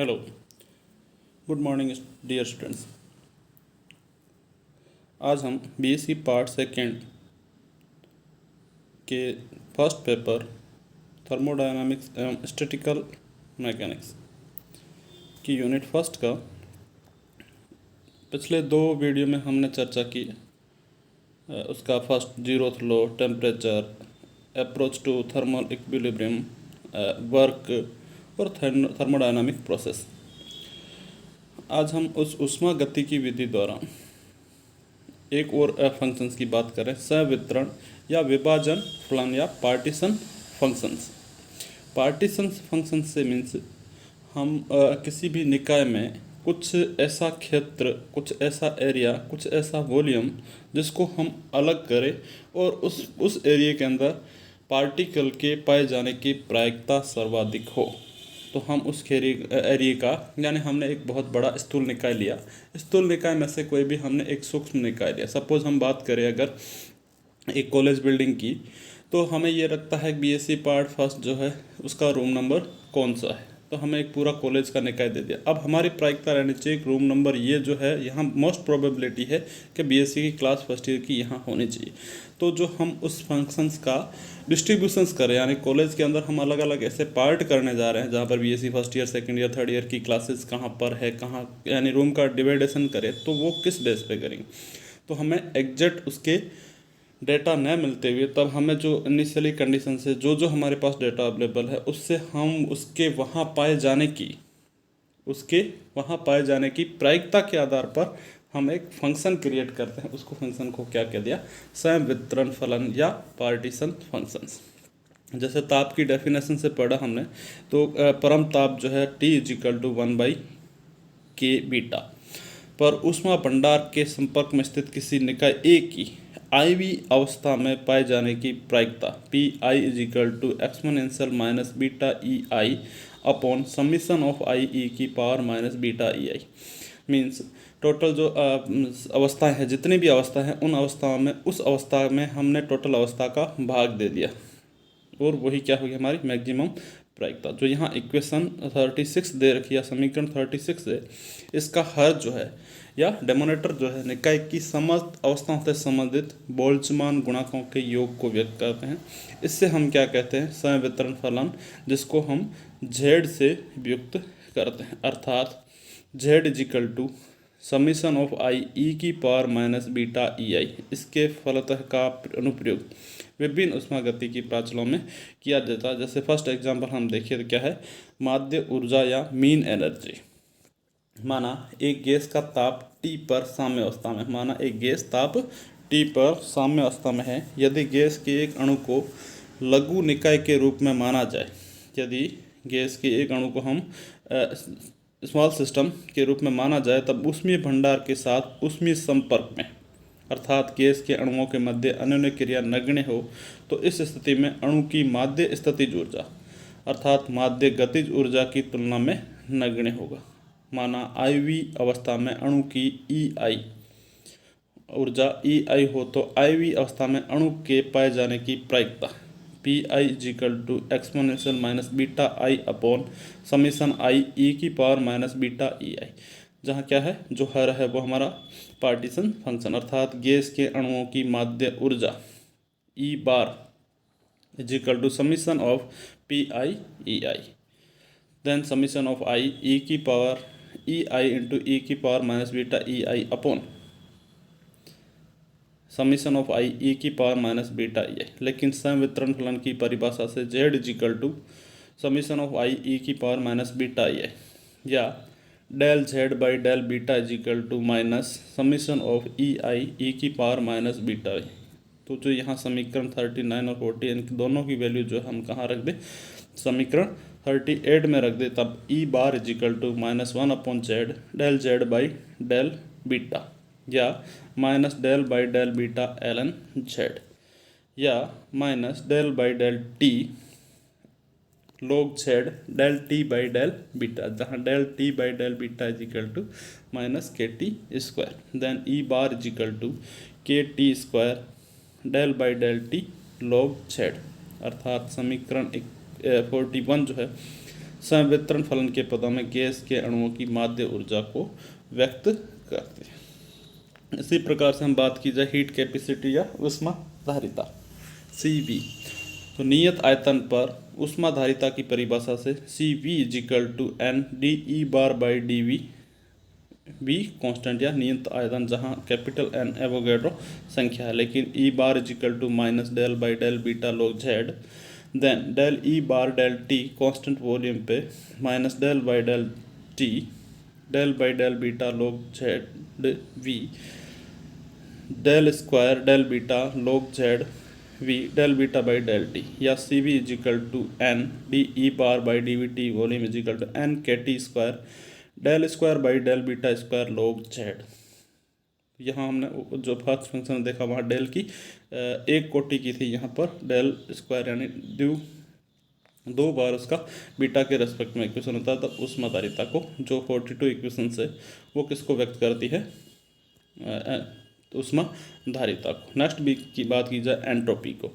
Hello, good morning dear students. आज हम BSc part second के फर्स्ट पेपर थर्मोडायनामिक्स एवं स्टैटिकल मैकेनिक्स की यूनिट फर्स्ट का पिछले दो वीडियो में हमने चर्चा की। उसका first zeroth law, temperature, approach to thermal equilibrium, work और थर्मोडायनामिक प्रोसेस। आज हम उस ऊष्मा गति की विधि द्वारा एक और फंक्शंस की बात करें, संवितरण या विभाजन फलन या पार्टीशन फंक्शंस। पार्टीशन फंक्शंस से मीन्स हम किसी भी निकाय में कुछ ऐसा क्षेत्र, कुछ ऐसा एरिया, कुछ ऐसा वॉल्यूम जिसको हम अलग करें और उस एरिया के अंदर पार्टिकल के पाए जाने की प्रायिकता सर्वाधिक हो, तो हम उस एरिया का, यानी हमने एक बहुत बड़ा स्थूल निकाय लिया। स्थूल निकाय में से कोई भी हमने एक सूक्ष्म निकाय लिया। सपोज हम बात करें अगर एक कॉलेज बिल्डिंग की, तो हमें ये रखता है कि बीएससी पार्ट फर्स्ट जो है उसका रूम नंबर कौन सा है, तो हमें एक पूरा कॉलेज का निकाय दे दिया। अब हमारी प्रायिकता रहनी चाहिए रूम नंबर ये जो है, यहाँ मोस्ट प्रोबेबिलिटी है कि बीएससी की क्लास फर्स्ट ईयर की यहाँ होनी चाहिए। तो जो हम उस फंक्शंस का डिस्ट्रीब्यूशंस करें, यानी कॉलेज के अंदर हम अलग अलग ऐसे पार्ट करने जा रहे हैं जहाँ पर BSc first year, second year, third year की क्लासेस कहाँ पर है, कहाँ यानी रूम का डिवाइडेशन करें, तो वो किस बेस पे करेंगे। तो हमें एग्जैक्ट उसके डेटा न मिलते हुए तब हमें जो इनिशियली कंडीशन से जो हमारे पास डेटा अवेलेबल है उससे हम उसके वहाँ पाए जाने की प्रायिकता के आधार पर हम एक फंक्शन क्रिएट करते हैं। उसको फंक्शन को क्या कह दिया, संवितरण फलन या पार्टीशन फंक्शंस। जैसे ताप की डेफिनेशन से पढ़ा हमने, तो परम ताप जो है T=1/k बीटा पर ऊष्मा भंडार के संपर्क में स्थित किसी निकाय ए की IV अवस्था में पाए जाने की प्रायिकता Pi=exponential minus beta EI upon summation of IE⁻बीटा EI। मीन्स टोटल जो अवस्थाएं हैं, जितनी भी अवस्था हैं, उन अवस्थाओं में उस अवस्था में हमने टोटल अवस्था का भाग दे दिया और वही क्या होगी हमारी मैक्सिमम प्रायिकता। जो यहाँ इक्वेशन 36 दे रखी है, समीकरण 36 है, इसका हर जो है या डेमोनेटर जो है निकाय की समस्त अवस्थाओं से संबंधित बोल्ट्जमान गुणांकों के योग को व्यक्त करते हैं। इससे हम क्या कहते हैं, संवितरण फलन, जिसको हम Z से व्युक्त करते हैं, अर्थात Z समीशन ऑफ IE⁻बीटा EI। इसके फलतः का अनुप्रयोग विभिन्न ऊष्मागति की प्राचलों में किया जाता है। जैसे फर्स्ट एग्जांपल हम देखिए तो क्या है, माध्य ऊर्जा या मीन एनर्जी। माना एक गैस का ताप T पर साम्य अवस्था में, माना एक गैस ताप T पर साम्य अवस्था में है। यदि गैस के एक अणु को लघु निकाय के रूप में माना जाए, यदि गैस के एक अणु को हम स्मॉल सिस्टम के रूप में माना जाए, तब ऊष्मीय भंडार के साथ ऊष्मीय संपर्क में, अर्थात गैस के अणुओं के मध्य अन्योन्य क्रिया नगण्य हो, तो इस स्थिति में अणु की माध्य स्थितिज ऊर्जा अर्थात माध्य गतिज ऊर्जा की तुलना में नगण्य होगा। माना IV अवस्था में अणु की EI ऊर्जा EI हो, तो IV अवस्था में अणु के पाए जाने की प्रायिकता Pi=exponential minus beta I upon summation IE⁻बीटा EI। जहाँ क्या है, जो हर है वो हमारा पार्टीशन फंक्शन, अर्थात गैस के अणुओं की माध्य ऊर्जा E⁻= summation of PI/EI, then summation of IE⁻बीटा EI अपॉन समीशन ऑफ IE⁻बीटा EI। लेकिन संवितरण फलन की परिभाषा से Z समीशन ऑफ IE⁻बीटा EI या del Z by del beta minus summation of EI⁻बीटा EI। तो जो यहाँ समीकरण 39 और 40 इनकी दोनों की वैल्यू जो हम कहाँ रख दें, समीकरण 38 में रख दे, तब E⁻=-1/Z del Z by del beta या minus del by del beta ln Z या minus del by del T log Z del T by del beta, जहाँ del T by del beta -KT²। Then E⁻KT² del by del T log Z, अर्थात समीकरण 41 जो है संवितरण फलन के पदों में गैस के अणुओं की माध्य ऊर्जा को व्यक्त करते हैं। इसी प्रकार से हम बात की जाए हीट कैपेसिटी या ऊष्माधारिता CV, तो नियत आयतन पर ऊष्माधारिता की परिभाषा से CV equal to N D E bar by D V, V constant या नियत आयतन जहां कैपिटल एन एवोगैड्रो संख्या है, लेकिन E bar equal to minus del by del beta log Z, then del E bar del T constant volume पे minus del by del T del by del beta log Z V, del square del beta log Z V del beta by del T, या C V equal to N D E bar by D V T volume equal to N K T square del square by del beta square log Z. यहाँ हमने जो first function देखा वहाँ del की एक कोटि की थी, यहाँ पर डेल स्क्वायर यानी दो बार उसका बीटा के रेस्पेक्ट में इक्वेशन होता है। तो ऊष्माधारिता को जो 42 इक्वेशन से वो किसको व्यक्त करती है, ऊष्माधारिता को। नेक्स्ट भी की बात की जाए एंट्रोपी को,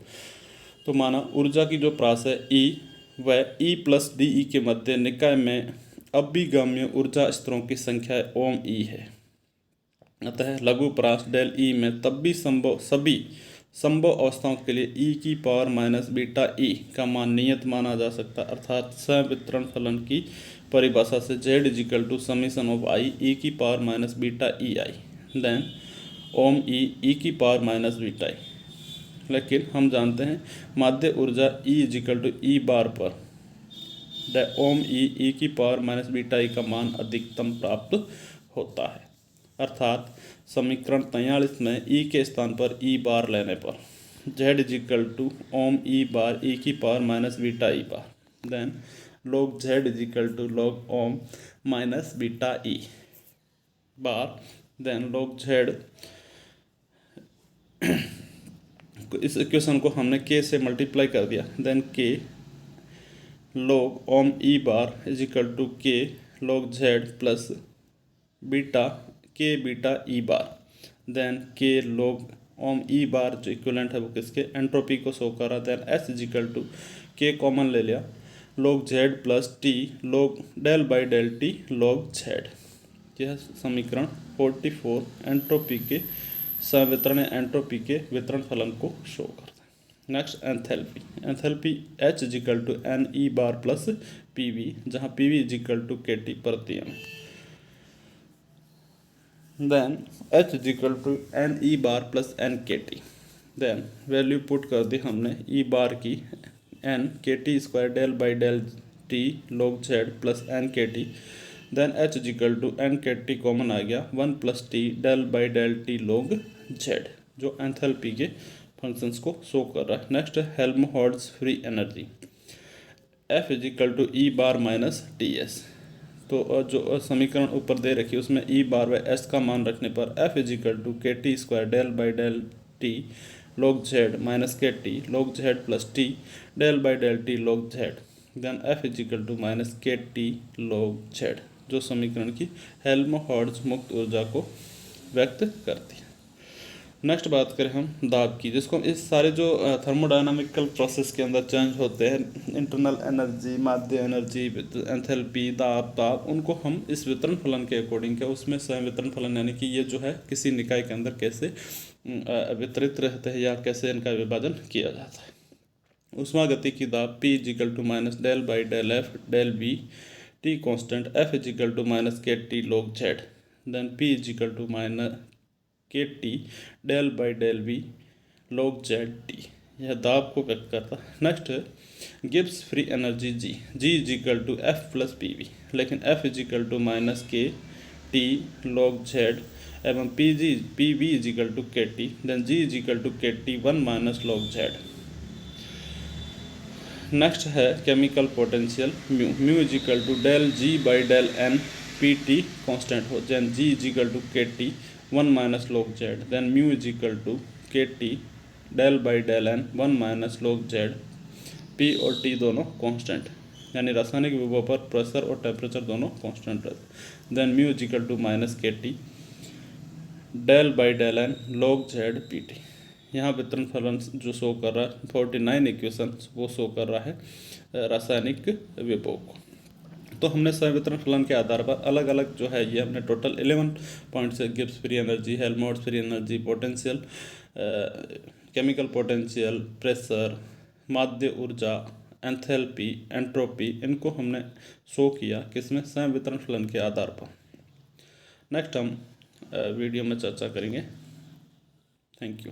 तो माना ऊर्जा की जो प्रास है E व E प्लस डी ई के मध्य निकाय में अभिगाम्य ऊर्जा स्तरों की संख्या ओम E है। अतः लघु प्रास डेल E में सभी संभव अवस्थाओं के लिए E की पावर माइनस बीटा E का मान नियत माना जा सकता है, अर्थात संवितरण फलन की परिभाषा से Z equal to summation of I E की power minus beta E I, then ohm E की पावर माइनस बीटा ई। लेकिन हम जानते हैं माध्य ऊर्जा E equal to E bar पर ओम E की पावर माइनस बीटा ई का मान अधिकतम प्राप्त होता है, अर्थात समीकरण 43 में E के स्थान पर E बार लेने पर Z equal to ohm E bar E की power minus beta E bar, then log Z equal to log ohm minus beta E bar, then log Z। इस इक्वेशन को हमने K से मल्टीप्लाई कर दिया, then K log ohm E bar equal to K log Z plus beta K beta E bar, then K log ohm E bar जो equivalent है वो किसके एंट्रोपी को शो कर रहा है, then S equal to K common ले लिया log Z plus T log del by del T log Z। यह समीकरण 44 एंट्रोपी के संवितरण एंट्रोपी के वितरण फलन को शो करता है। Next enthalpy, enthalpy H equal to N E bar plus P V, जहाँ P V equal to K T प्रति M, then H equal to N E bar plus N K T, then value put कर दी हमने E bar की N K T square del by del T log Z plus N K T, then H equal to N K T common आ गया 1 plus T del by del T log Z, जो enthalpy के functions को show कर रहा है। Next है Helmholtz free energy, F equal to E bar minus T S. तो जो समीकरण ऊपर दे रखी है उसमें ई बार व एस का मान रखने पर F equal to K T square del by del T log Z minus K T log Z plus T del by del T log Z, then F equal to minus K T log Z, जो समीकरण की Helmholtz मुक्त ऊर्जा को व्यक्त करती है। Next बात करें हम दाब की, जिसको इस सारे जो थर्मोडायनामिकल प्रोसेस के अंदर चेंज होते हैं, इंटरनल एनर्जी, माध्य एनर्जी, एंथैल्पी, दाब, उनको हम इस वितरण फलन के अकॉर्डिंग क्या उसमें संवितरण फलन यानी कि ये जो है किसी निकाय के अंदर कैसे वितरित रहते हैं या कैसे इनका विभाजन किया जाता है। ऊष्मागति की दाब P equal to minus del by del F del V T constant F equal to minus K T log Z, then P equal to minus K T del by del V log Z T, यह दाब को व्यक्त करता है। Next है Gibbs free energy G equal to F plus P V, लेकिन F equal to minus K T log Z एवं P V equal to K T, then G equal to K T 1 minus log Z. Next है chemical potential mu equal to del G by del N P T constant हो, then G equal to K T 1 minus log Z, then mu equal to K T del by del N 1 minus log Z, P और T दोनों constant यानी रासायनिक विभव पर pressure और temperature दोनों constant रहते, then mu equal to minus K T del by del N log Z P T. यहाँ वितरण फलन जो शो कर रहा है 49 इक्वेशन वो शो कर रहा है रासायनिक विभव को। तो हमने संवितरण फलन के आधार पर अलग अलग जो है ये हमने टोटल 11 पॉइंट्स है। Gibbs free energy, Helmholtz free energy, potential, chemical potential, pressure, माध्य ऊर्जा, एंथैल्पी, एंट्रोपी, इनको हमने शो किया किसमें, संवितरण फलन के आधार पर। नेक्स्ट हम वीडियो में चर्चा करेंगे। Thank you.